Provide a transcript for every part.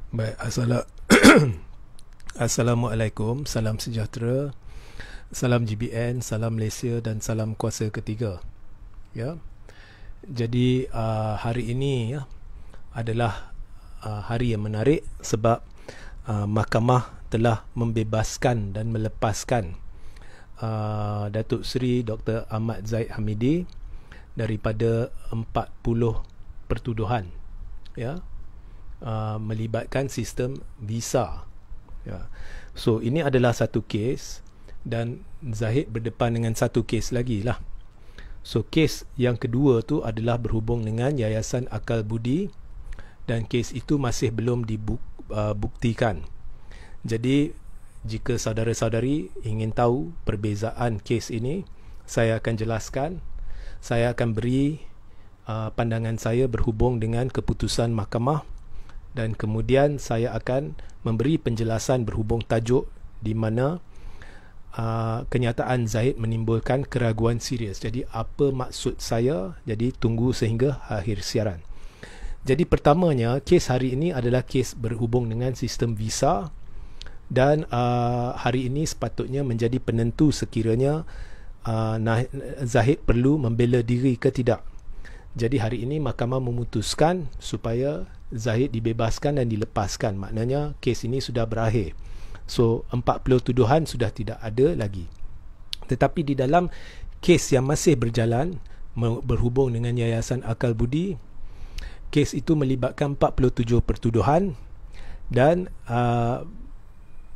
Baik, Assalamualaikum, salam sejahtera, salam GBN, salam Malaysia dan salam kuasa ketiga. Ya. Jadi hari ini adalah hari yang menarik sebab mahkamah telah membebaskan dan melepaskan Datuk Seri Dr. Ahmad Zahid Hamidi daripada 40 pertuduhan, ya, melibatkan sistem visa. Ya. So ini adalah satu kes dan Zahid berdepan dengan satu kes lagi lah. So kes yang kedua tu adalah berhubung dengan Yayasan Akal Budi dan kes itu masih belum dibuktikan. Jadi jika saudara-saudari ingin tahu perbezaan kes ini, saya akan jelaskan. Saya akan beri pandangan saya berhubung dengan keputusan mahkamah dan kemudian saya akan memberi penjelasan berhubung tajuk di mana kenyataan Zahid menimbulkan keraguan serius. Jadi apa maksud saya? Jadi tunggu sehingga akhir siaran. Jadi pertamanya, kes hari ini adalah kes berhubung dengan sistem visa dan hari ini sepatutnya menjadi penentu sekiranya Zahid perlu membela diri ke tidak. Jadi hari ini mahkamah memutuskan supaya Zahid dibebaskan dan dilepaskan. Maknanya kes ini sudah berakhir. So 40 tuduhan sudah tidak ada lagi. Tetapi di dalam kes yang masih berjalan berhubung dengan Yayasan Akal Budi, kes itu melibatkan 47 pertuduhan dan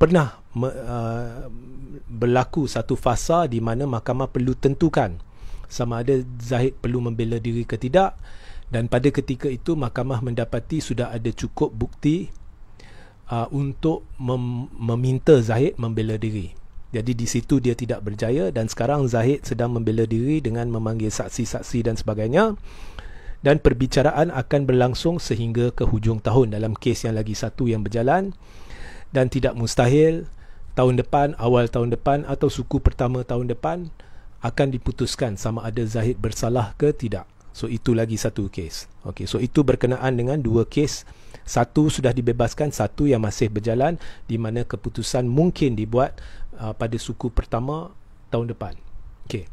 pernah berlaku satu fasa di mana mahkamah perlu tentukan sama ada Zahid perlu membela diri ke tidak, dan pada ketika itu mahkamah mendapati sudah ada cukup bukti untuk meminta Zahid membela diri. Jadi di situ dia tidak berjaya dan sekarang Zahid sedang membela diri dengan memanggil saksi-saksi dan sebagainya, dan perbicaraan akan berlangsung sehingga ke hujung tahun dalam kes yang lagi satu yang berjalan, dan tidak mustahil tahun depan, awal tahun depan atau suku pertama tahun depan akan diputuskan sama ada Zahid bersalah ke tidak. So itu lagi satu kes. Okey, so itu berkenaan dengan dua kes. Satu sudah dibebaskan, satu yang masih berjalan di mana keputusan mungkin dibuat pada suku pertama tahun depan. Okey.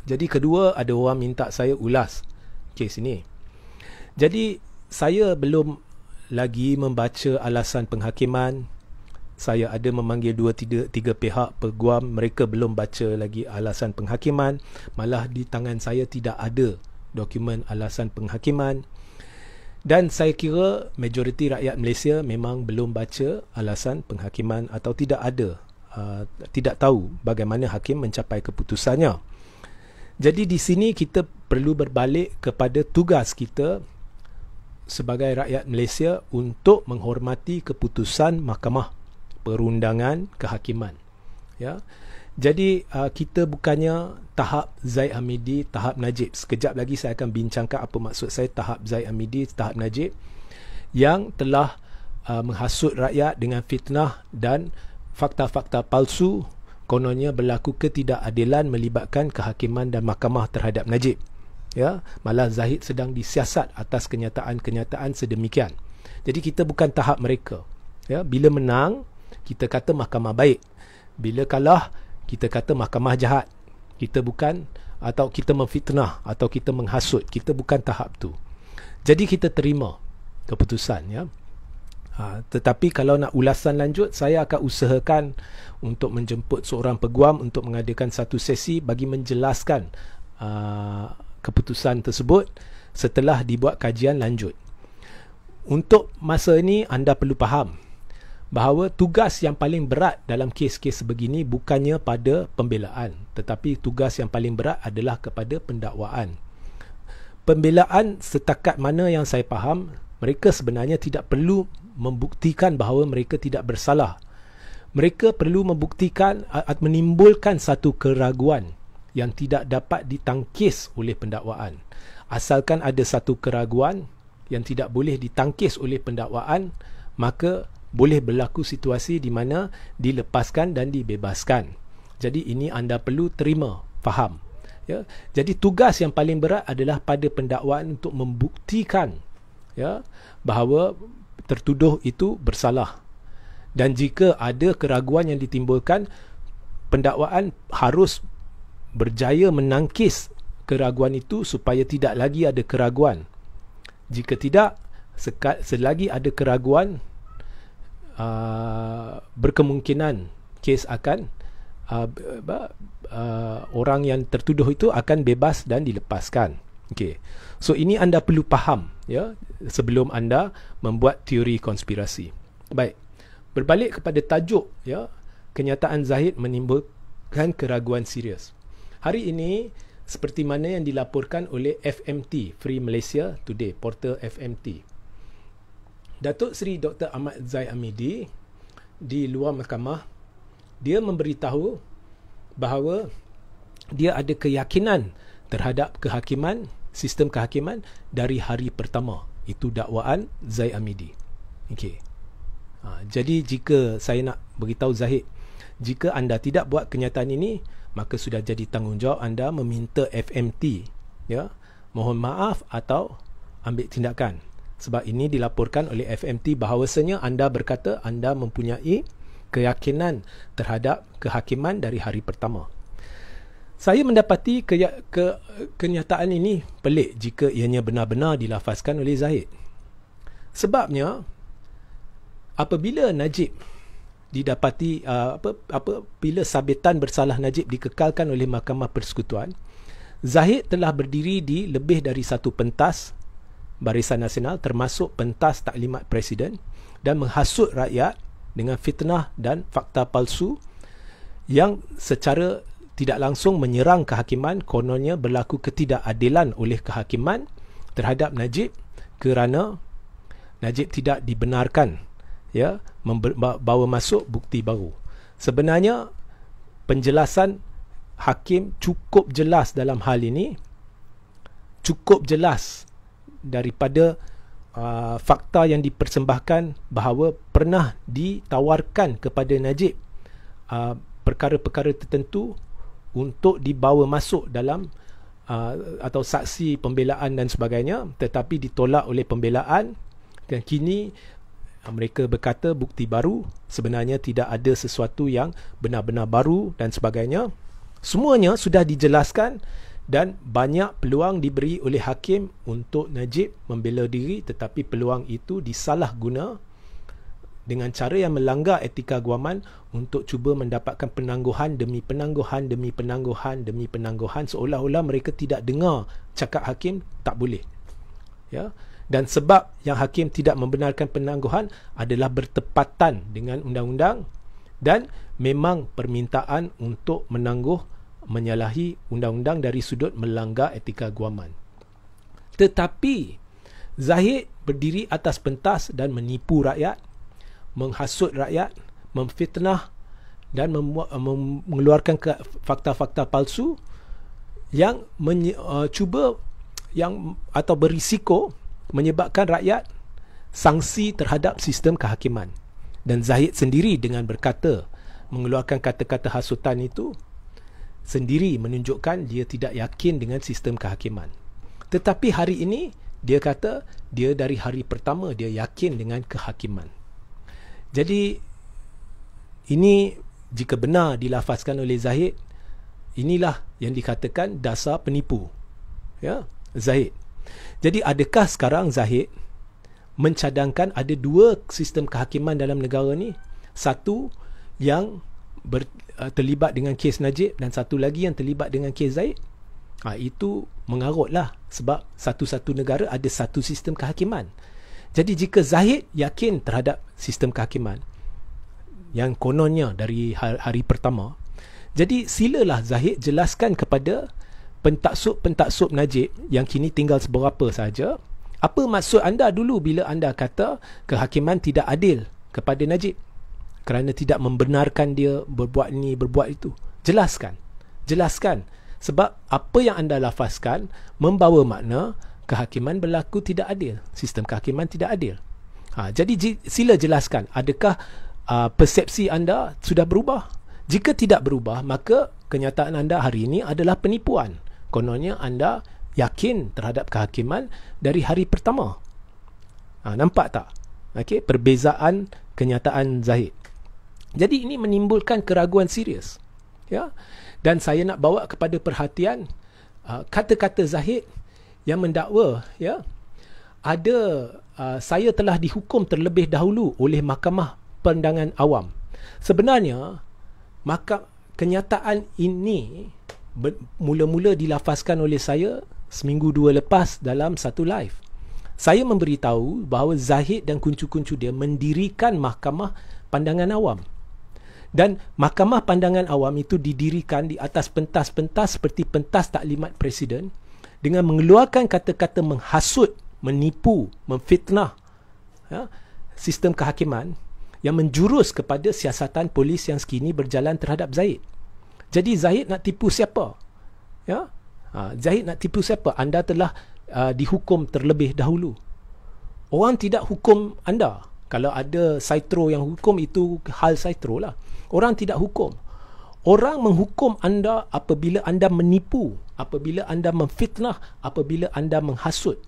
Jadi kedua, ada orang minta saya ulas kes ini. Jadi saya belum lagi membaca alasan penghakiman. Saya ada memanggil 2-3 pihak peguam, mereka belum baca lagi alasan penghakiman. Malah di tangan saya tidak ada dokumen alasan penghakiman. Dan saya kira majoriti rakyat Malaysia memang belum baca alasan penghakiman atau tidak ada, tidak tahu bagaimana hakim mencapai keputusannya. Jadi di sini kita perlu berbalik kepada tugas kita sebagai rakyat Malaysia untuk menghormati keputusan mahkamah perundangan kehakiman. Ya. Jadi kita bukannya tahap Zahid Hamidi, tahap Najib. Sekejap lagi saya akan bincangkan apa maksud saya tahap Zahid Hamidi, tahap Najib yang telah menghasut rakyat dengan fitnah dan fakta-fakta palsu, kononnya berlaku ketidakadilan melibatkan kehakiman dan mahkamah terhadap Najib. Ya, malah Zahid sedang disiasat atas kenyataan-kenyataan sedemikian. Jadi kita bukan tahap mereka. Ya, bila menang kita kata mahkamah baik, bila kalah kita kata mahkamah jahat. Kita bukan, atau kita memfitnah atau kita menghasut, kita bukan tahap tu. Jadi kita terima keputusan, ya. Tetapi kalau nak ulasan lanjut, saya akan usahakan untuk menjemput seorang peguam untuk mengadakan satu sesi bagi menjelaskan keputusan tersebut setelah dibuat kajian lanjut. Untuk masa ini anda perlu faham bahawa tugas yang paling berat dalam kes-kes sebegini bukannya pada pembelaan, tetapi tugas yang paling berat adalah kepada pendakwaan. Pembelaan setakat mana yang saya faham, mereka sebenarnya tidak perlu membuktikan bahawa mereka tidak bersalah. Mereka perlu membuktikan atau menimbulkan satu keraguan yang tidak dapat ditangkis oleh pendakwaan. Asalkan ada satu keraguan yang tidak boleh ditangkis oleh pendakwaan, maka boleh berlaku situasi di mana dilepaskan dan dibebaskan. Jadi ini anda perlu terima, faham. Ya, jadi tugas yang paling berat adalah pada pendakwaan untuk membuktikan, ya, bahawa tertuduh itu bersalah. Dan jika ada keraguan yang ditimbulkan, pendakwaan harus berjaya menangkis keraguan itu supaya tidak lagi ada keraguan. Jika tidak, selagi ada keraguan, berkemungkinan kes akan orang yang tertuduh itu akan bebas dan dilepaskan. Okey. So ini anda perlu faham, ya, sebelum anda membuat teori konspirasi. Baik. Berbalik kepada tajuk, ya, kenyataan Zahid menimbulkan keraguan serius. Hari ini, seperti mana yang dilaporkan oleh FMT, Free Malaysia Today, portal FMT, Datuk Seri Dr. Ahmad Zahid Hamidi di luar mahkamah, dia memberitahu bahawa dia ada keyakinan terhadap kehakiman, sistem kehakiman dari hari pertama. Itu dakwaan Zahid Hamidi. Okey. Jadi jika saya nak beritahu Zahid, jika anda tidak buat kenyataan ini, maka sudah jadi tanggungjawab anda meminta FMT, ya, mohon maaf atau ambil tindakan. Sebab ini dilaporkan oleh FMT bahawasanya anda berkata anda mempunyai keyakinan terhadap kehakiman dari hari pertama. Saya mendapati kenyataan ini pelik jika ianya benar-benar dilafazkan oleh Zahid. Sebabnya, apabila Najib didapati apabila sabitan bersalah Najib dikekalkan oleh Mahkamah Persekutuan, Zahid telah berdiri di lebih dari satu pentas Barisan Nasional, termasuk pentas taklimat Presiden, dan menghasut rakyat dengan fitnah dan fakta palsu yang secara tidak langsung menyerang kehakiman. Kononnya berlaku ketidakadilan oleh kehakiman terhadap Najib kerana Najib tidak dibenarkan, ya, bawa masuk bukti baru. Sebenarnya penjelasan hakim cukup jelas dalam hal ini, cukup jelas daripada fakta yang dipersembahkan bahawa pernah ditawarkan kepada Najib perkara-perkara tertentu untuk dibawa masuk dalam atau saksi pembelaan dan sebagainya, tetapi ditolak oleh pembelaan. Dan kini mereka berkata bukti baru, sebenarnya tidak ada sesuatu yang benar-benar baru dan sebagainya. Semuanya sudah dijelaskan dan banyak peluang diberi oleh hakim untuk Najib membela diri, tetapi peluang itu disalahguna dengan cara yang melanggar etika guaman untuk cuba mendapatkan penangguhan demi penangguhan demi penangguhan demi penangguhan, seolah-olah mereka tidak dengar cakap hakim tak boleh, ya. Dan sebab yang hakim tidak membenarkan penangguhan adalah bertepatan dengan undang-undang dan memang permintaan untuk menangguh menyalahi undang-undang dari sudut melanggar etika guaman. Tetapi Zahid berdiri atas pentas dan menipu rakyat, menghasut rakyat, memfitnah dan mengeluarkan fakta-fakta palsu yang cuba yang atau berisiko menyebabkan rakyat sanksi terhadap sistem kehakiman. Dan Zahid sendiri dengan berkata, mengeluarkan kata-kata hasutan itu, sendiri menunjukkan dia tidak yakin dengan sistem kehakiman. Tetapi hari ini dia kata dia dari hari pertama dia yakin dengan kehakiman. Jadi ini jika benar dilafazkan oleh Zahid, inilah yang dikatakan dasar penipu, ya, Zahid. Jadi adakah sekarang Zahid mencadangkan ada dua sistem kehakiman dalam negara ni? Satu yang terlibat dengan kes Najib dan satu lagi yang terlibat dengan kes Zahid? Itu mengarutlah, sebab satu-satu negara ada satu sistem kehakiman. Jadi jika Zahid yakin terhadap sistem kehakiman yang kononnya dari hari pertama, jadi silalah Zahid jelaskan kepada pentaksub-pentaksub Najib yang kini tinggal seberapa saja, apa maksud anda dulu bila anda kata kehakiman tidak adil kepada Najib kerana tidak membenarkan dia berbuat ini, berbuat itu. Jelaskan. Sebab apa yang anda lafazkan membawa makna kehakiman berlaku tidak adil, sistem kehakiman tidak adil. Jadi sila jelaskan, adakah persepsi anda sudah berubah? Jika tidak berubah, maka kenyataan anda hari ini adalah penipuan. Kononnya anda yakin terhadap kehakiman dari hari pertama. Nampak tak? Okey, perbezaan kenyataan Zahid. Jadi ini menimbulkan keraguan serius. Ya. Dan saya nak bawa kepada perhatian kata-kata Zahid yang mendakwa, ya, ada saya telah dihukum terlebih dahulu oleh Mahkamah Pandangan Awam. Sebenarnya kenyataan ini mula-mula dilafazkan oleh saya seminggu dua lepas dalam satu live. Saya memberitahu bahawa Zahid dan kuncu-kuncu dia mendirikan Mahkamah Pandangan Awam. Dan Mahkamah Pandangan Awam itu didirikan di atas pentas-pentas seperti pentas taklimat Presiden dengan mengeluarkan kata-kata menghasut, menipu, memfitnah, ya, sistem kehakiman yang menjurus kepada siasatan polis yang sekini berjalan terhadap Zahid. Jadi Zahid nak tipu siapa? Ya? Zahid nak tipu siapa? Anda telah dihukum terlebih dahulu. Orang tidak hukum anda. Kalau ada Saitro yang hukum, itu hal Saitro lah. Orang tidak hukum. Orang menghukum anda apabila anda menipu, apabila anda memfitnah, apabila anda menghasut.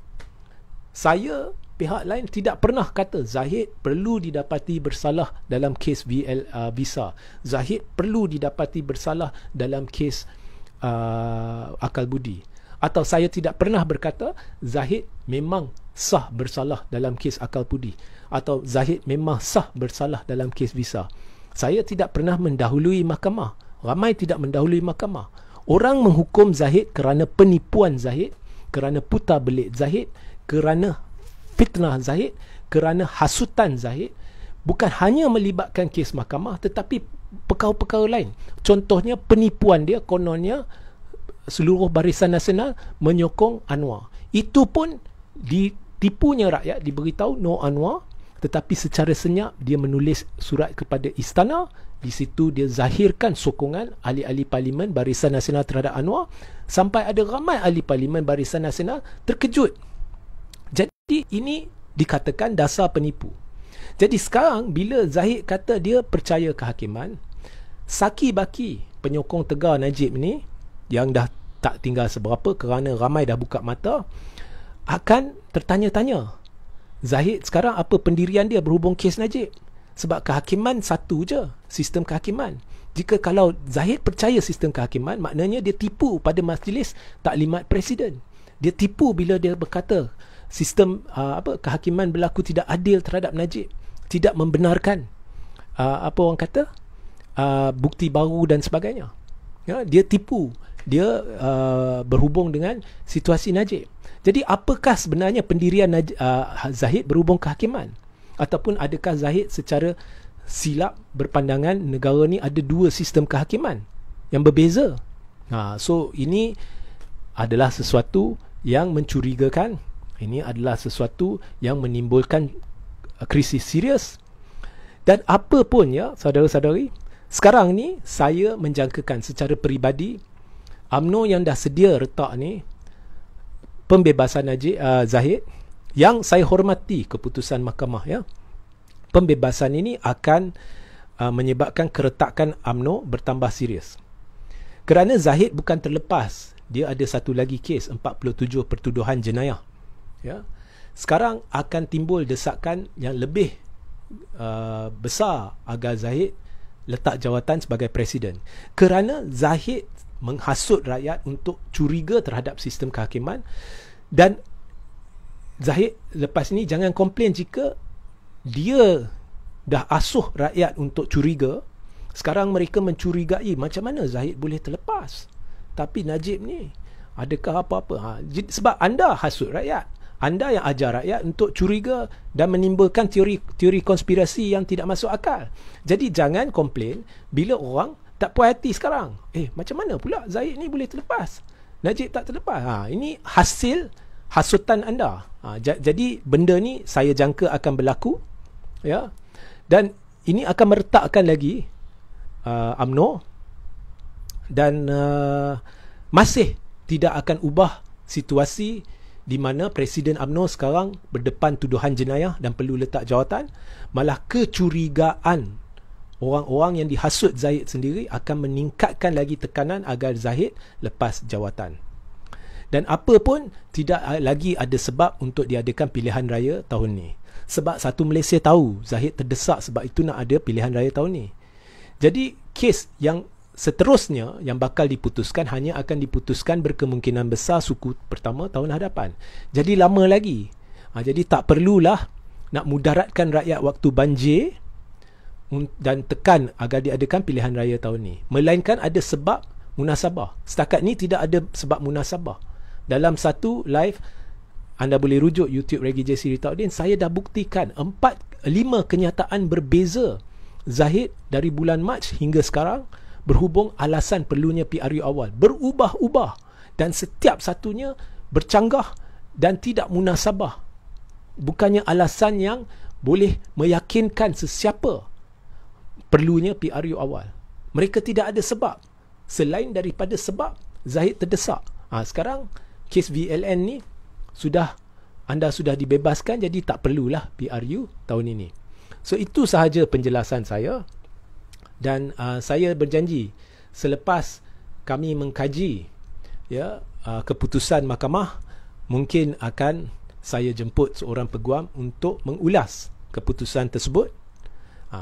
Saya, pihak lain, tidak pernah kata Zahid perlu didapati bersalah dalam kes visa. Zahid perlu didapati bersalah dalam kes akal budi. Atau saya tidak pernah berkata Zahid memang sah bersalah dalam kes akal budi, atau Zahid memang sah bersalah dalam kes visa. Saya tidak pernah mendahului mahkamah. Ramai tidak mendahului mahkamah. Orang menghukum Zahid kerana penipuan Zahid, kerana putar belit Zahid, kerana fitnah Zahid, kerana hasutan Zahid, bukan hanya melibatkan kes mahkamah tetapi perkara-perkara lain. Contohnya penipuan dia, kononnya seluruh Barisan Nasional menyokong Anwar. Itu pun ditipunya rakyat, diberitahu no Anwar, tetapi secara senyap dia menulis surat kepada istana. Di situ dia zahirkan sokongan ahli-ahli parlimen Barisan Nasional terhadap Anwar, sampai ada ramai ahli parlimen Barisan Nasional terkejut. Jadi ini dikatakan dasar penipu. Jadi sekarang bila Zahid kata dia percaya kehakiman, Saki Baki, penyokong tegar Najib ni, yang dah tak tinggal seberapa kerana ramai dah buka mata, akan tertanya-tanya, Zahid sekarang apa pendirian dia berhubung kes Najib? Sebab kehakiman satu je, sistem kehakiman. Jika kalau Zahid percaya sistem kehakiman, maknanya dia tipu pada majlis taklimat Presiden. Dia tipu bila dia berkata sistem kehakiman berlaku tidak adil terhadap Najib, tidak membenarkan orang kata bukti baru dan sebagainya. Ya, dia tipu. Dia berhubung dengan situasi Najib. Jadi apakah sebenarnya pendirian Zahid berhubung kehakiman? Ataupun adakah Zahid secara silap berpandangan negara ni ada dua sistem kehakiman yang berbeza? So ini adalah sesuatu yang mencurigakan. Ini adalah sesuatu yang menimbulkan krisis serius. Dan apa pun, ya saudara-saudari, sekarang ni saya menjangkakan secara peribadi UMNO yang dah sedia retak ni pembebasan Zahid, yang saya hormati keputusan mahkamah, ya. Pembebasan ini akan menyebabkan keretakan UMNO bertambah serius. Kerana Zahid bukan terlepas, dia ada satu lagi kes 47 pertuduhan jenayah. Ya. Sekarang akan timbul desakan yang lebih besar agar Zahid letak jawatan sebagai presiden. Kerana Zahid menghasut rakyat untuk curiga terhadap sistem kehakiman. Dan Zahid lepas ni jangan komplain jika dia dah asuh rakyat untuk curiga. Sekarang mereka mencurigai macam mana Zahid boleh terlepas. Tapi Najib ni adakah apa-apa? Sebab anda hasut rakyat, anda yang ajar rakyat untuk curiga dan menimbulkan teori konspirasi yang tidak masuk akal. Jadi jangan komplain bila orang tak puas hati sekarang. Macam mana pula Zahid ni boleh terlepas, Najib tak terlepas? Ini hasil hasutan anda. Jadi benda ni saya jangka akan berlaku, ya. Dan ini akan meretakkan lagi UMNO, dan masih tidak akan ubah situasi di mana Presiden UMNO sekarang berdepan tuduhan jenayah dan perlu letak jawatan. Malah kecurigaan orang-orang yang dihasut Zahid sendiri akan meningkatkan lagi tekanan agar Zahid lepas jawatan. Dan apa pun tidak lagi ada sebab untuk diadakan pilihan raya tahun ni. Sebab satu Malaysia tahu Zahid terdesak, sebab itu nak ada pilihan raya tahun ni. Jadi kes yang seterusnya yang bakal diputuskan hanya akan diputuskan berkemungkinan besar suku pertama tahun hadapan. Jadi lama lagi. Jadi tak perlulah nak mudaratkan rakyat waktu banjir dan tekan agar diadakan pilihan raya tahun ni. Melainkan ada sebab munasabah. Setakat ni tidak ada sebab munasabah. Dalam satu live, anda boleh rujuk YouTube Reggie J. Siritaudin, saya dah buktikan 4-5 kenyataan berbeza Zahid dari bulan Mac hingga sekarang berhubung alasan perlunya PRU awal. Berubah-ubah dan setiap satunya bercanggah dan tidak munasabah. Bukannya alasan yang boleh meyakinkan sesiapa perlunya PRU awal. Mereka tidak ada sebab. Selain daripada sebab Zahid terdesak. Sekarang kes VLN ni anda sudah dibebaskan, jadi tak perlulah PRU tahun ini. So itu sahaja penjelasan saya, dan saya berjanji selepas kami mengkaji keputusan mahkamah, mungkin akan saya jemput seorang peguam untuk mengulas keputusan tersebut.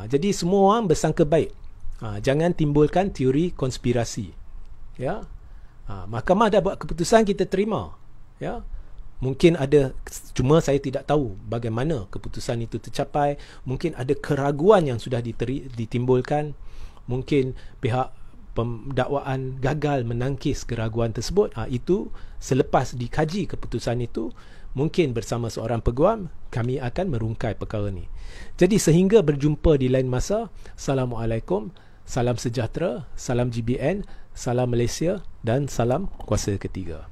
Jadi semua orang bersangka baik. Jangan timbulkan teori konspirasi. Mahkamah dah buat keputusan, kita terima. Mungkin ada, cuma saya tidak tahu bagaimana keputusan itu tercapai. Mungkin ada keraguan yang sudah ditimbulkan. Mungkin pihak pendakwaan gagal menangkis keraguan tersebut. Itu selepas dikaji keputusan itu, mungkin bersama seorang peguam kami akan merungkai perkara ni. Jadi sehingga berjumpa di lain masa. Assalamualaikum, salam sejahtera, salam GBN, salam Malaysia dan salam kuasa ketiga.